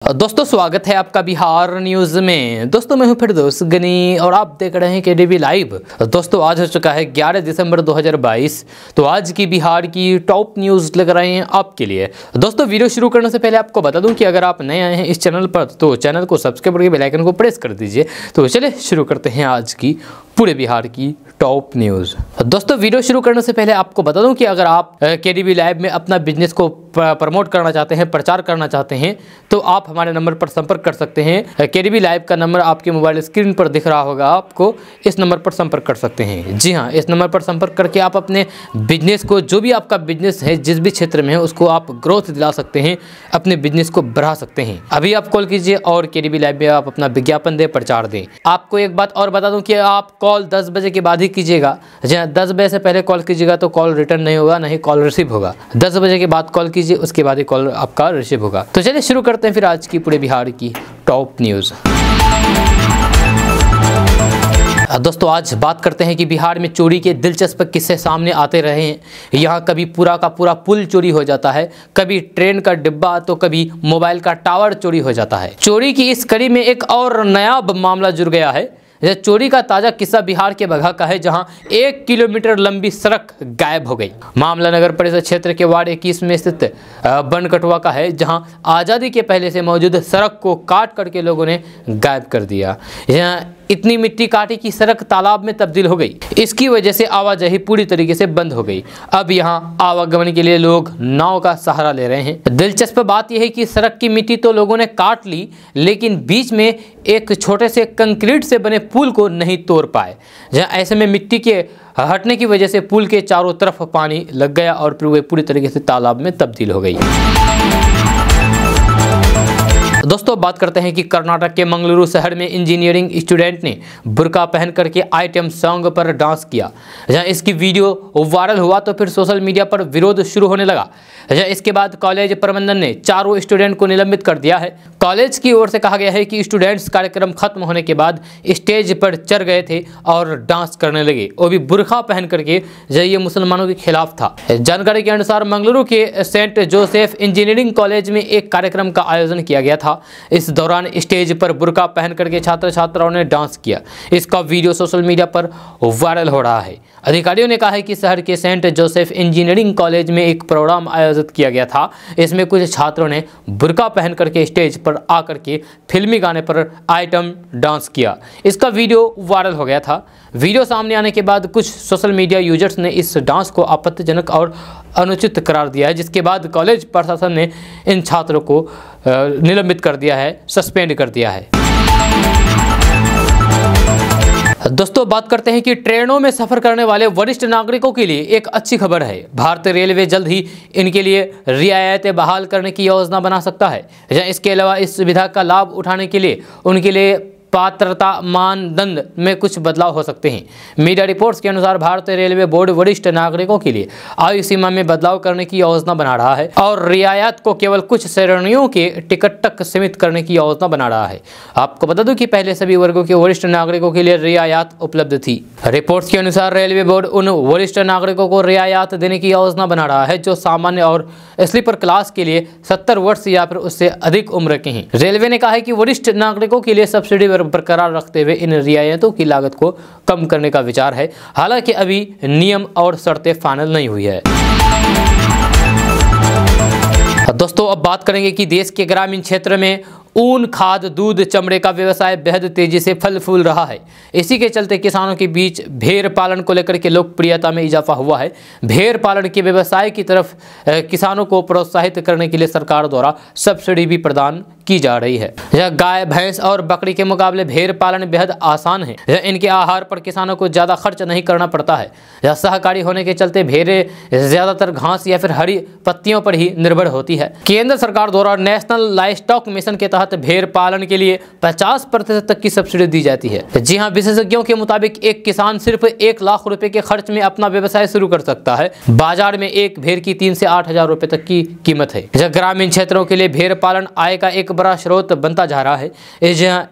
दोस्तों स्वागत है आपका बिहार न्यूज में। दोस्तों मैं हूं फिरदौस गनी और आप देख रहे हैं केडीवी लाइव। दोस्तों आज हो चुका है 11 दिसंबर 2022। तो आज की बिहार की टॉप न्यूज लग रहे हैं आपके लिए। दोस्तों वीडियो शुरू करने से पहले आपको बता दूं कि अगर आप नए आए हैं इस चैनल पर तो चैनल को सब्सक्राइब करके बेल आइकन को प्रेस कर दीजिए। तो चलिए शुरू करते हैं आज की पूरे बिहार की टॉप न्यूज। दोस्तों वीडियो शुरू करने से पहले आपको बता दूं कि अगर आप केडीवी लाइव में अपना बिजनेस को प्रमोट करना चाहते हैं, प्रचार करना चाहते हैं, तो आप हमारे नंबर पर संपर्क कर सकते हैं। केडीवी लाइव का नंबर आपके मोबाइल स्क्रीन पर दिख रहा होगा, आपको इस नंबर पर संपर्क कर सकते हैं। जी हाँ, इस नंबर पर संपर्क करके आप अपने बिजनेस को, जो भी आपका बिजनेस है जिस भी क्षेत्र में है, उसको आप ग्रोथ दिला सकते हैं, अपने बिजनेस को बढ़ा सकते हैं। अभी आप कॉल कीजिए और केडीवी लाइव में आप अपना विज्ञापन दें, प्रचार दें। आपको एक बात और बता दूं कि आप कॉल 10 बजे के बाद ही कीजिएगा। जहाँ 10 बजे से पहले कॉल कीजिएगा तो कॉल रिटर्न नहीं होगा, नहीं कॉल रिसीव होगा। 10 बजे के बाद कॉल कीजिए, उसके बाद ही कॉल आपका रिसीव होगा। तो चलिए शुरू करते हैं फिर आज की पूरे बिहार की टॉप न्यूज़। दोस्तों आज बात करते हैं कि बिहार में चोरी के दिलचस्प किस्से सामने आते रहे हैं। यहाँ कभी पूरा का पूरा पुल चोरी हो जाता है, कभी ट्रेन का डिब्बा, तो कभी मोबाइल का टावर चोरी हो जाता है। चोरी की इस कड़ी में एक और नया मामला जुड़ गया है। यह चोरी का ताजा किस्सा बिहार के बगहा का है, जहां 1 किलोमीटर लंबी सड़क गायब हो गई। मामला नगर परिषद क्षेत्र के वार्ड 21 में स्थित बनकटवा का है, जहां आज़ादी के पहले से मौजूद सड़क को काट करके लोगों ने गायब कर दिया। यहाँ इतनी मिट्टी काटी कि सड़क तालाब में तब्दील हो गई। इसकी वजह से आवाजाही पूरी तरीके से बंद हो गई। अब यहाँ आवागमन के लिए लोग नाव का सहारा ले रहे हैं। दिलचस्प बात यह है कि सड़क की मिट्टी तो लोगों ने काट ली, लेकिन बीच में एक छोटे से कंक्रीट से बने पुल को नहीं तोड़ पाए। जहाँ ऐसे में मिट्टी के हटने की वजह से पुल के चारों तरफ पानी लग गया और फिर वे पूरी तरीके से तालाब में तब्दील हो गई। दोस्तों बात करते हैं कि कर्नाटक के मंगलुरु शहर में इंजीनियरिंग स्टूडेंट ने बुर्का पहन करके आइटम सॉन्ग पर डांस किया। जहां इसकी वीडियो वायरल हुआ तो फिर सोशल मीडिया पर विरोध शुरू होने लगा। जहां इसके बाद कॉलेज प्रबंधन ने चारों स्टूडेंट को निलंबित कर दिया है। कॉलेज की ओर से कहा गया है कि स्टूडेंट्स कार्यक्रम खत्म होने के बाद स्टेज पर चढ़ गए थे और डांस करने लगे, वो भी बुर्का पहन करके। ये मुसलमानों के खिलाफ था। जानकारी के अनुसार मंगलुरु के सेंट जोसेफ इंजीनियरिंग कॉलेज में एक कार्यक्रम का आयोजन किया गया था। इस दौरान स्टेज पर बुर्का पहन करके छात्र छात्राओं ने डांस किया। इसका वीडियो सोशल मीडिया पर वायरल हो रहा है। अधिकारियों ने कहा है कि शहर के सेंट जोसेफ इंजीनियरिंग कॉलेज में एक प्रोग्राम आयोजित किया गया था। इसमें कुछ छात्रों ने बुर्का पहन करके स्टेज पर आकर के फिल्मी गाने पर आइटम डांस किया। इसका वीडियो वायरल हो गया था। वीडियो सामने आने के बाद कुछ सोशल मीडिया यूजर्स ने इस डांस को आपत्तिजनक और अनुचित करार दिया है, जिसके बाद कॉलेज प्रशासन ने इन छात्रों को निलंबित कर दिया है, सस्पेंड कर दिया है। दोस्तों बात करते हैं कि ट्रेनों में सफर करने वाले वरिष्ठ नागरिकों के लिए एक अच्छी खबर है। भारतीय रेलवे जल्द ही इनके लिए रियायतें बहाल करने की योजना बना सकता है। इसके अलावा इस सुविधा का लाभ उठाने के लिए उनके लिए पात्रता मानदंड में कुछ बदलाव हो सकते हैं। मीडिया रिपोर्ट्स के अनुसार भारतीय रेलवे बोर्ड वरिष्ठ नागरिकों के लिए आयु सीमा में बदलाव करने की योजना बना रहा है और रियायत को केवल कुछ श्रेणियों के टिकट तक सीमित करने की योजना बना रहा है। आपको बता दूं कि पहले सभी वर्गों के वरिष्ठ नागरिकों के लिए रियायत उपलब्ध थी। रिपोर्ट्स के अनुसार रेलवे बोर्ड उन वरिष्ठ नागरिकों को रियायत देने की योजना बना रहा है जो सामान्य और स्लीपर क्लास के लिए 70 वर्ष या फिर उससे अधिक उम्र के हैं। रेलवे ने कहा है कि वरिष्ठ नागरिकों के लिए सब्सिडी बरकरार रखते हुए इन रियायतों की लागत को कम करने का विचार है। हालांकि अभी नियम और शर्तें फाइनल नहीं हुई है। दोस्तों अब बात करेंगे कि देश के ग्रामीण क्षेत्र में ऊन, खाद, दूध, चमड़े का व्यवसाय बेहद तेजी से फल फूल रहा है। इसी के चलते किसानों के बीच भेड़ पालन को लेकर के लोकप्रियता में इजाफा हुआ है। भेड़ पालन के व्यवसाय की तरफ किसानों को प्रोत्साहित करने के लिए सरकार द्वारा सब्सिडी भी प्रदान की जा रही है। यह गाय, भैंस और बकरी के मुकाबले भेड़ पालन बेहद आसान है। यह इनके आहार पर किसानों को ज्यादा खर्च नहीं करना पड़ता है। यह सहकारी होने के चलते भेड़ें ज्यादातर घास या फिर हरी पत्तियों पर ही निर्भर होती है। केंद्र सरकार द्वारा नेशनल लाइवस्टॉक मिशन के तहत भेड़ पालन के लिए 50% तक की सब्सिडी दी जाती है। जी हां, विशेषज्ञों के मुताबिक एक किसान सिर्फ 1 लाख रुपए के खर्च में अपना व्यवसाय शुरू कर सकता है। बाजार में एक भेड़ की 3 से 8 हजार रुपए तक की कीमत है। ग्रामीण क्षेत्रों के लिए भेड़ पालन आय का एक बड़ा स्रोत बनता जा रहा है।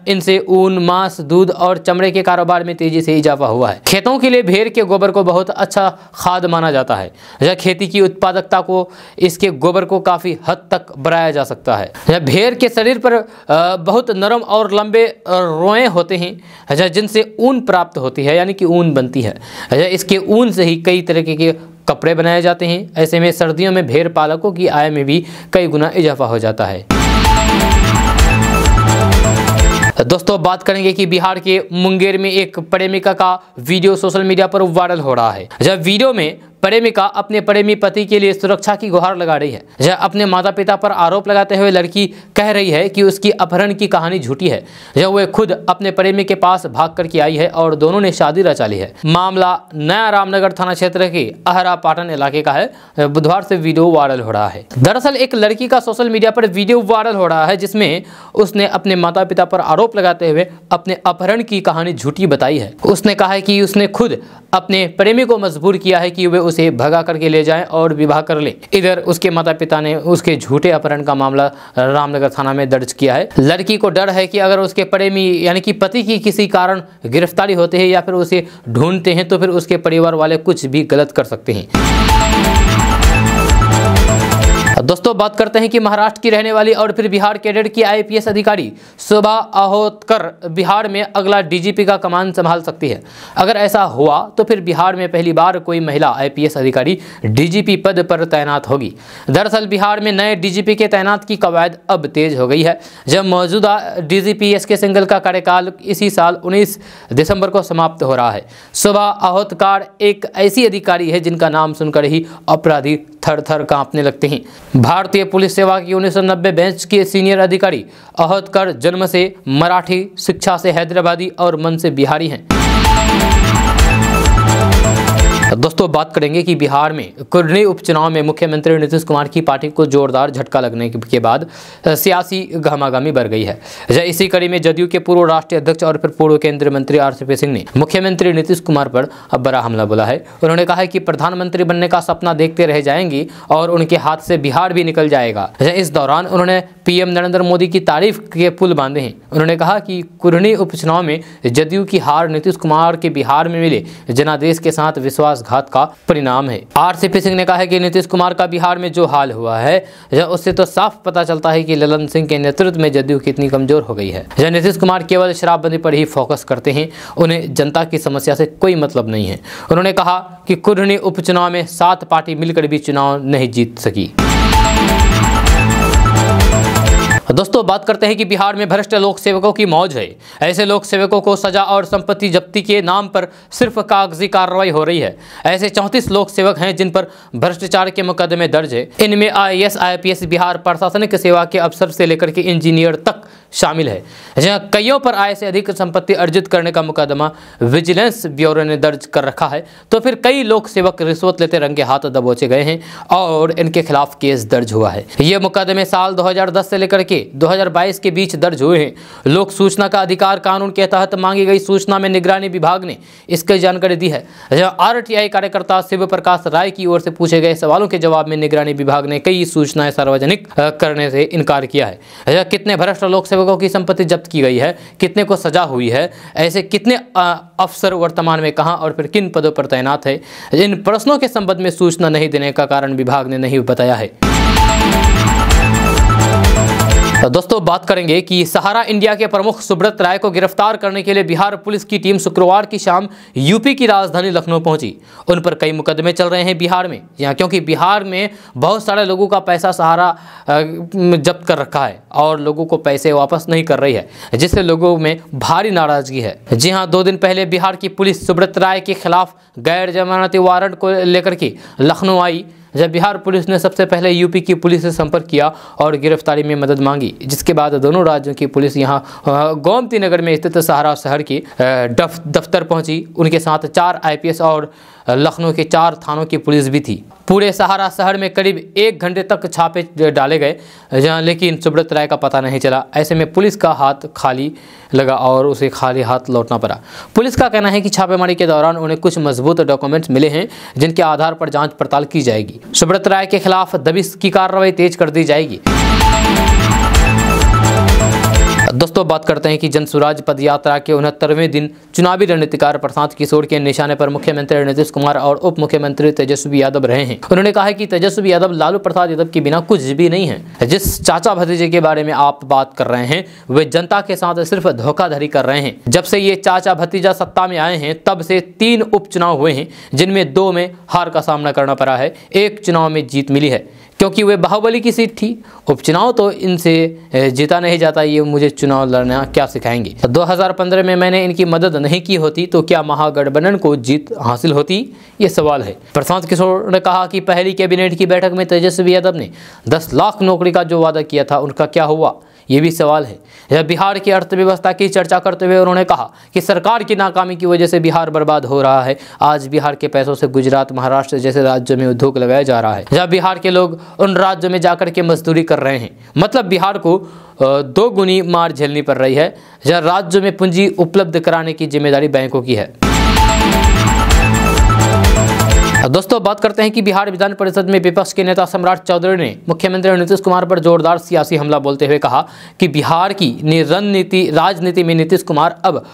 इनसे ऊन, मांस, दूध और चमड़े के कारोबार में तेजी से इजाफा हुआ है। खेतों के लिए भेड़ के गोबर को बहुत अच्छा खाद माना जाता है। यह खेती की उत्पादकता को इसके गोबर को काफी हद तक बढ़ाया जा सकता है। यह भेड़ के शरीर पर बहुत नरम और लंबे रोए होते हैं जिनसे ऊन प्राप्त होती है, यानी कि ऊन बनती है। इसके ऊन से ही कई तरह के कपड़े बनाए जाते हैं। ऐसे में सर्दियों में भेड़ पालकों की आय में भी कई गुना इजाफा हो जाता है। दोस्तों बात करेंगे कि बिहार के मुंगेर में एक प्रेमिका का वीडियो सोशल मीडिया पर वायरल हो रहा है। जब वीडियो में प्रेमिका अपने प्रेमी पति के लिए सुरक्षा की गुहार लगा रही है। यह अपने माता पिता पर आरोप लगाते हुए लड़की कह रही है कि उसकी अपहरण की कहानी झूठी है। यह वह खुद अपने प्रेमी के पास भाग करके आई है और दोनों ने शादी रचा ली है। मामला नया रामनगर थाना क्षेत्र के अहरा पाटन इलाके का है। बुधवार से वीडियो वायरल हो रहा है। दरअसल एक लड़की का सोशल मीडिया पर वीडियो वायरल हो रहा है जिसमें उसने अपने माता पिता पर आरोप लगाते हुए अपने अपहरण की कहानी झूठी बताई है। उसने कहा है कि उसने खुद अपने प्रेमी को मजबूर किया है कि वे उसे भगा करके ले जाएं और विवाह कर लें। इधर उसके माता पिता ने उसके झूठे अपहरण का मामला रामनगर थाना में दर्ज किया है। लड़की को डर है कि अगर उसके प्रेमी यानी कि पति की किसी कारण गिरफ्तारी होते हैं या फिर उसे ढूंढते हैं तो फिर उसके परिवार वाले कुछ भी गलत कर सकते हैं। दोस्तों बात करते हैं कि महाराष्ट्र की रहने वाली और फिर बिहार कैडर की आईपीएस अधिकारी शोभा अहोतकर बिहार में अगला डीजीपी का कमान संभाल सकती है। अगर ऐसा हुआ तो फिर बिहार में पहली बार कोई महिला आईपीएस अधिकारी डीजीपी पद पर तैनात होगी। दरअसल बिहार में नए डीजीपी के तैनात की कवायद अब तेज हो गई है। जब मौजूदा डीजीपी एसके सिंघल का कार्यकाल इसी साल 19 दिसंबर को समाप्त हो रहा है। शोभा अहोतकर एक ऐसी अधिकारी है जिनका नाम सुनकर ही अपराधी थर थर कांपने लगते हैं। भारतीय पुलिस सेवा की 1990 बैच के सीनियर अधिकारी अहोतकर जन्म से मराठी, शिक्षा से हैदराबादी और मन से बिहारी हैं। दोस्तों बात करेंगे कि बिहार में कुर्नी उपचुनाव में मुख्यमंत्री नीतीश कुमार की पार्टी को जोरदार झटका लगने के बाद सियासी गहमागहमी बढ़ गई है। इसी कड़ी में जदयू के पूर्व राष्ट्रीय अध्यक्ष और फिर पूर्व केंद्रीय मंत्री आरसीपी सिंह ने मुख्यमंत्री नीतीश कुमार पर अब बड़ा हमला बोला है। उन्होंने कहा है कि प्रधानमंत्री बनने का सपना देखते रह जाएंगे और उनके हाथ से बिहार भी निकल जाएगा। इस दौरान उन्होंने पीएम नरेंद्र मोदी की तारीफ के पुल बांधे हैं। उन्होंने कहा कि कुर्नी उपचुनाव में जदयू की हार नीतीश कुमार के बिहार में मिले जनादेश के साथ विश्वासघात का परिणाम है। आरसीपी सिंह ने कहा है कि नीतीश कुमार का बिहार में जो हाल हुआ है उससे तो साफ पता चलता है कि ललन सिंह के नेतृत्व में जदयू कितनी कमजोर हो गई है। नीतीश कुमार केवल शराबबंदी पर ही फोकस करते हैं, उन्हें जनता की समस्या से कोई मतलब नहीं है। उन्होंने कहा कि कुर्नी उपचुनाव में 7 पार्टी मिलकर भी चुनाव नहीं जीत सकी। दोस्तों बात करते हैं कि बिहार में भ्रष्ट लोक सेवकों की मौज है। ऐसे लोक सेवकों को सजा और संपत्ति जब्ती के नाम पर सिर्फ कागजी कार्रवाई हो रही है। ऐसे 34 लोक सेवक हैं जिन पर भ्रष्टाचार के मुकदमे दर्ज है। इनमें आईएएस, आईपीएस, बिहार प्रशासनिक सेवा के अफसर से लेकर के इंजीनियर तक शामिल है। जहां कईयों पर आय से अधिक संपत्ति अर्जित करने का मुकदमा विजिलेंस ब्यूरो ने दर्ज कर रखा है। तो फिर कई लोक सेवक रिश्वत लेते रंगे हाथ दबोचे गए हैं और इनके खिलाफ केस दर्ज हुआ है। ये मुकदमे साल 2010 से लेकर के 2022 के बीच दर्ज हुए हैं। लोक सूचना का अधिकार कानून के तहत मांगी गई सूचना में निगरानी विभाग ने इसकी जानकारी दी है। आरटीआई कार्यकर्ता शिव प्रकाश राय की ओर से पूछे गए सवालों के जवाब में निगरानी विभाग ने कई सूचनाएं सार्वजनिक करने से इनकार किया है। कितने भ्रष्ट लोक सेवकों की संपत्ति जब्त की गई है, कितने को सजा हुई है, ऐसे कितने अफसर वर्तमान में कहां और फिर किन पदों पर तैनात है, इन प्रश्नों के संबंध में सूचना नहीं देने का कारण विभाग ने नहीं बताया है। दोस्तों बात करेंगे कि सहारा इंडिया के प्रमुख सुब्रत राय को गिरफ्तार करने के लिए बिहार पुलिस की टीम शुक्रवार की शाम यूपी की राजधानी लखनऊ पहुंची। उन पर कई मुकदमे चल रहे हैं बिहार में, क्योंकि बिहार में बहुत सारे लोगों का पैसा सहारा जब्त कर रखा है और लोगों को पैसे वापस नहीं कर रही है, जिससे लोगों में भारी नाराजगी है। जी हाँ, 2 दिन पहले बिहार की पुलिस सुब्रत राय के खिलाफ गैर जमानती वारंट को लेकर के लखनऊ आई। जब बिहार पुलिस ने सबसे पहले यूपी की पुलिस से संपर्क किया और गिरफ्तारी में मदद मांगी, जिसके बाद दोनों राज्यों की पुलिस यहां गोमती नगर में स्थित सहारा शहर के दफ्तर पहुंची। उनके साथ 4 आईपीएस और लखनऊ के 4 थानों की पुलिस भी थी। पूरे सहारा शहर में करीब 1 घंटे तक छापे डाले गए, लेकिन सुब्रत राय का पता नहीं चला। ऐसे में पुलिस का हाथ खाली लगा और उसे खाली हाथ लौटना पड़ा। पुलिस का कहना है कि छापेमारी के दौरान उन्हें कुछ मजबूत डॉक्यूमेंट्स मिले हैं, जिनके आधार पर जांच पड़ताल की जाएगी। सुब्रत राय के खिलाफ दबिश की कार्रवाई तेज कर दी जाएगी। दोस्तों बात करते हैं कि जन स्वराज पद यात्रा के 69वें दिन चुनावी रणनीतिकार प्रशांत किशोर के निशाने पर मुख्यमंत्री नीतीश कुमार और उप मुख्यमंत्री तेजस्वी यादव रहे हैं। उन्होंने कहा है कि तेजस्वी यादव लालू प्रसाद यादव के बिना कुछ भी नहीं है। जिस चाचा भतीजे के बारे में आप बात कर रहे हैं वे जनता के साथ सिर्फ धोखाधड़ी कर रहे हैं। जब से ये चाचा भतीजा सत्ता में आए हैं तब से 3 उपचुनाव हुए हैं जिनमें 2 में हार का सामना करना पड़ा है, 1 चुनाव में जीत मिली है क्योंकि वे बाहुबली की सीट थी। उपचुनाव तो इनसे जीता नहीं जाता, ये मुझे चुनाव लड़ना क्या सिखाएंगे। 2015 में मैंने इनकी मदद नहीं की होती तो क्या महागठबंधन को जीत हासिल होती, ये सवाल है। प्रशांत किशोर ने कहा कि पहली कैबिनेट की बैठक में तेजस्वी यादव ने 10 लाख नौकरी का जो वादा किया था उनका क्या हुआ, ये भी सवाल है। यह बिहार की अर्थव्यवस्था की चर्चा करते हुए उन्होंने कहा कि सरकार की नाकामी की वजह से बिहार बर्बाद हो रहा है। आज बिहार के पैसों से गुजरात, महाराष्ट्र जैसे राज्यों में उद्योग लगाया जा रहा है जहाँ बिहार के लोग उन राज्यों में जाकर के मजदूरी कर रहे हैं। मतलब बिहार को 2 गुनी मार झेलनी पड़ रही है। जहाँ राज्यों में पूंजी उपलब्ध कराने की जिम्मेदारी बैंकों की है। दोस्तों बात करते हैं कि बिहार विधान परिषद में विपक्ष के नेता सम्राट चौधरी ने मुख्यमंत्री नीतीश कुमार पर जोरदार सियासी हमला बोलते हुए कहा कि बिहार की राजनीति में नीतीश कुमार अब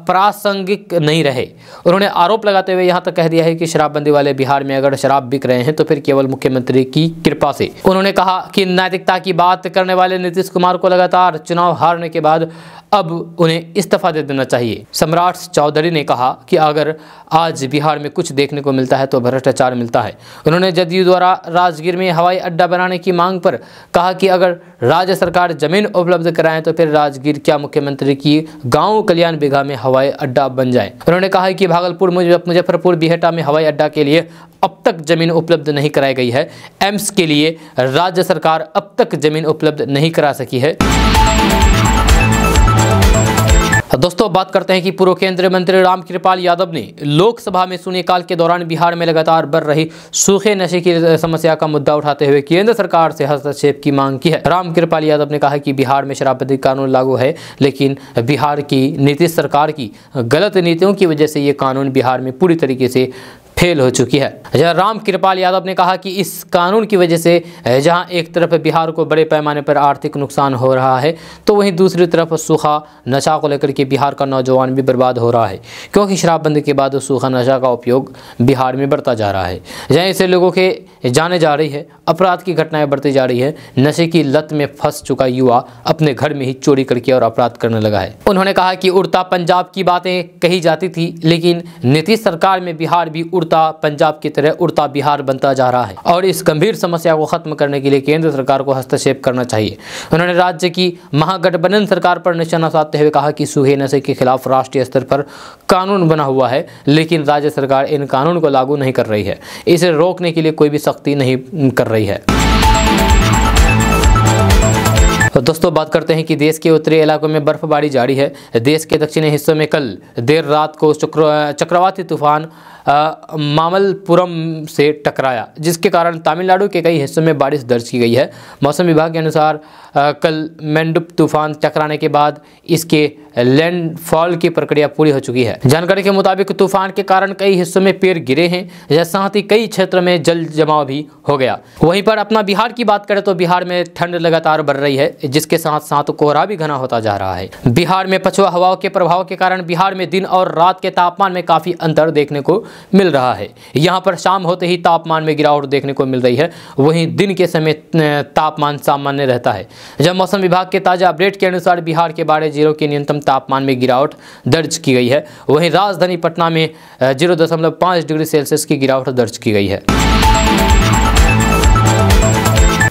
प्रासंगिक नहीं रहे। उन्होंने आरोप लगाते हुए यहां तक कह दिया है कि शराबबंदी वाले बिहार में अगर शराब बिक रहे हैं तो फिर केवल मुख्यमंत्री की कृपा से। उन्होंने कहा कि नैतिकता की बात करने वाले नीतीश कुमार को लगातार चुनाव हारने के बाद अब उन्हें इस्तीफा दे देना चाहिए। सम्राट चौधरी ने कहा कि अगर आज बिहार में कुछ देखने को मिलता है तो भ्रष्टाचार मिलता है। उन्होंने जदयू द्वारा राजगीर में हवाई अड्डा बनाने की मांग पर कहा कि अगर राज्य सरकार जमीन उपलब्ध कराए तो फिर राजगीर क्या मुख्यमंत्री की गांव कल्याण बिघा में हवाई अड्डा बन जाए। उन्होंने कहा है कि भागलपुर, मुजफ्फरपुर, बिहटा में हवाई अड्डा के लिए अब तक जमीन उपलब्ध नहीं कराई गई है। एम्स के लिए राज्य सरकार अब तक जमीन उपलब्ध नहीं करा सकी है। दोस्तों बात करते हैं कि पूर्व केंद्रीय मंत्री रामकृपाल यादव ने लोकसभा में शून्यकाल के दौरान बिहार में लगातार बढ़ रही सूखे नशे की समस्या का मुद्दा उठाते हुए केंद्र सरकार से हस्तक्षेप की मांग की है। रामकृपाल यादव ने कहा कि बिहार में शराबबंदी कानून लागू है लेकिन बिहार की नीतीश सरकार की गलत नीतियों की वजह से ये कानून बिहार में पूरी तरीके से फेल हो चुकी है। रामकृपाल यादव ने कहा कि इस कानून की वजह से जहां एक तरफ बिहार को बड़े पैमाने पर आर्थिक नुकसान हो रहा है तो वहीं दूसरी तरफ सूखा नशा को लेकर के बिहार का नौजवान भी बर्बाद हो रहा है क्योंकि शराबबंदी के बाद सूखा नशा का उपयोग बिहार में बढ़ता जा रहा है। जहाँ इससे लोगों के जाने जा रही है, अपराध की घटनाएं बढ़ती जा रही है। नशे की लत में फंस चुका युवा अपने घर में ही चोरी करके और अपराध करने लगा है। उन्होंने कहा कि उड़ता पंजाब की बातें कही जाती थी लेकिन नीतीश सरकार में बिहार भी उड़ता पंजाब की तरह उड़ता बिहार बनता जा रहा है और इस गंभीर समस्या को खत्म करने के लिए केंद्र सरकार को हस्तक्षेप करना चाहिए। उन्होंने राज्य की महागठबंधन सरकार पर निशाना साधते हुए कहा कि सूखे नशे के खिलाफ राष्ट्रीय स्तर पर कानून बना हुआ है लेकिन राज्य सरकार इन कानून को लागू नहीं कर रही है। इसे रोकने के लिए कोई भी सख्ती नहीं कर रही है। तो दोस्तों बात करते हैं कि देश के उत्तरी इलाकों में बर्फबारी जारी है। देश के दक्षिणी हिस्सों में कल देर रात को चक्रवाती तूफान मामल्लपुरम से टकराया जिसके कारण तमिलनाडु के कई हिस्सों में बारिश दर्ज की गई है। मौसम विभाग के अनुसार कल मेंडुप तूफान टकराने के बाद इसके लैंडफॉल की प्रक्रिया पूरी हो चुकी है। जानकारी के मुताबिक तूफान के कारण कई हिस्सों में पेड़ गिरे हैं, साथ ही कई क्षेत्रों में जल जमाव भी हो गया। वहीं पर अपना बिहार की बात करें तो बिहार में ठंड लगातार बढ़ रही है जिसके साथ साथ कोहरा भी घना होता जा रहा है। बिहार में पछुआ हवाओं के प्रभाव के कारण बिहार में दिन और रात के तापमान में काफी अंतर देखने को मिल रहा है। यहाँ पर शाम होते ही तापमान में गिरावट देखने को मिल रही है, वहीं दिन के समय तापमान सामान्य रहता है। जब मौसम विभाग के ताजा अपडेट के अनुसार बिहार के 12 जिलों के न्यूनतम तापमान में गिरावट दर्ज की गई है, वहीं राजधानी पटना में 0.5 डिग्री सेल्सियस की गिरावट दर्ज की गई है।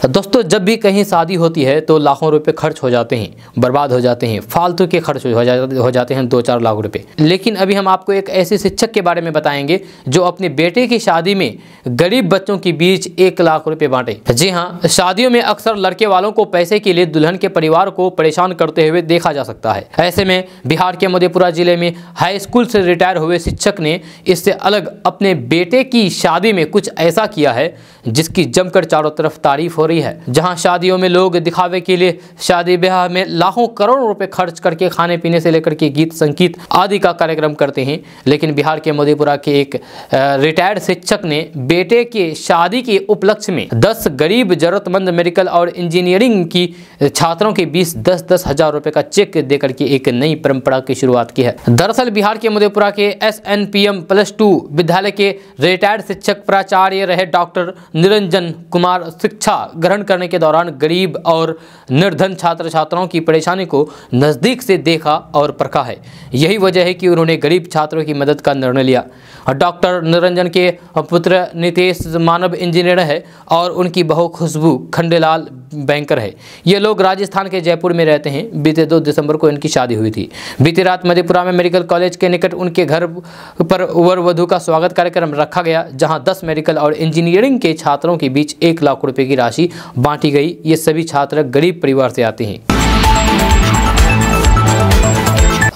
दोस्तों जब भी कहीं शादी होती है तो लाखों रुपए खर्च हो जाते हैं, बर्बाद हो जाते हैं, फालतू के खर्च हो जाते हैं 2-4 लाख रुपए। लेकिन अभी हम आपको एक ऐसे शिक्षक के बारे में बताएंगे जो अपने बेटे की शादी में गरीब बच्चों के बीच 1 लाख रुपए बांटे। जी हाँ, शादियों में अक्सर लड़के वालों को पैसे के लिए दुल्हन के परिवार को परेशान करते हुए देखा जा सकता है। ऐसे में बिहार के मधेपुरा जिले में हाई स्कूल से रिटायर हुए शिक्षक ने इससे अलग अपने बेटे की शादी में कुछ ऐसा किया है जिसकी जमकर चारों तरफ तारीफ हो रही है, जहां शादियों में लोग दिखावे के लिए शादी ब्याह में लाखों करोड़ों रुपए खर्च करके खाने पीने से लेकर के गीत संगीत आदि का कार्यक्रम करते हैं। लेकिन बिहार के मधेपुरा के एक रिटायर्ड शिक्षक ने बेटे के शादी के उपलक्ष्य में 10 गरीब जरूरतमंद मेडिकल और इंजीनियरिंग की छात्रों के बीच 10-10 हजार रुपए का चेक देकर के एक नई परंपरा की शुरुआत की है। दरअसल बिहार के मधेपुरा के SNPM+2 विद्यालय के रिटायर्ड शिक्षक प्राचार्य रहे डॉक्टर निरंजन कुमार शिक्षा ग्रहण करने के दौरान गरीब और निर्धन छात्र छात्राओं की परेशानी को नजदीक से देखा और परखा है। यही वजह है कि उन्होंने गरीब छात्रों की मदद का निर्णय लिया। डॉक्टर निरंजन के पुत्र नितेश मानव इंजीनियर है और उनकी बहू खुशबू खंडेलाल बैंकर है। ये लोग राजस्थान के जयपुर में रहते हैं। बीते 2 दिसंबर को इनकी शादी हुई थी। बीती रात मधेपुरा में मेडिकल कॉलेज के निकट उनके घर पर वर वधू का स्वागत कार्यक्रम रखा गया, जहां 10 मेडिकल और इंजीनियरिंग के छात्रों के बीच 1 लाख रुपए की राशि बांटी गई। ये सभी छात्र गरीब परिवार से आते हैं।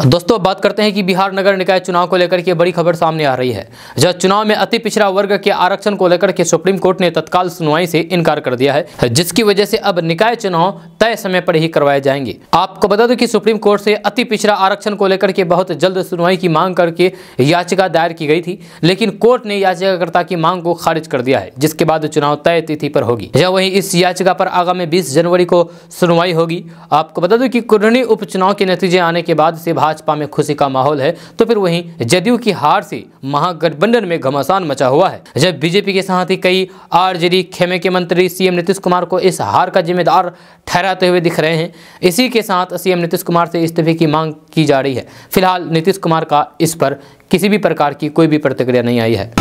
दोस्तों बात करते हैं कि बिहार नगर निकाय चुनाव को लेकर के बड़ी खबर सामने आ रही है, जहां चुनाव में अति पिछड़ा वर्ग के आरक्षण को लेकर के सुप्रीम कोर्ट ने तत्काल सुनवाई से इनकार कर दिया है, जिसकी वजह से अब निकाय चुनाव तय समय पर ही करवाए जाएंगे। आपको बता दूं कि सुप्रीम कोर्ट से अति पिछड़ा आरक्षण को लेकर के बहुत जल्द सुनवाई की मांग करके याचिका दायर की गई थी, लेकिन कोर्ट ने याचिकाकर्ता की मांग को खारिज कर दिया है, जिसके बाद चुनाव तय तिथि पर होगी। वहीं इस याचिका पर आगामी 20 जनवरी को सुनवाई होगी। आपको बता दूं कि कुर्रनी उपचुनाव के नतीजे आने के बाद से भाजपा में खुशी का माहौल है, तो फिर वहीं जदयू की हार से महागठबंधन में घमासान मचा हुआ है। जब बीजेपी के साथ ही कई आरजेडी खेमे के मंत्री सीएम नीतीश कुमार को इस हार का जिम्मेदार ठहराते हुए दिख रहे हैं। इसी के साथ सीएम नीतीश कुमार से इस्तीफे की मांग की जा रही है। फिलहाल नीतीश कुमार का इस पर किसी भी प्रकार की कोई भी प्रतिक्रिया नहीं आई है।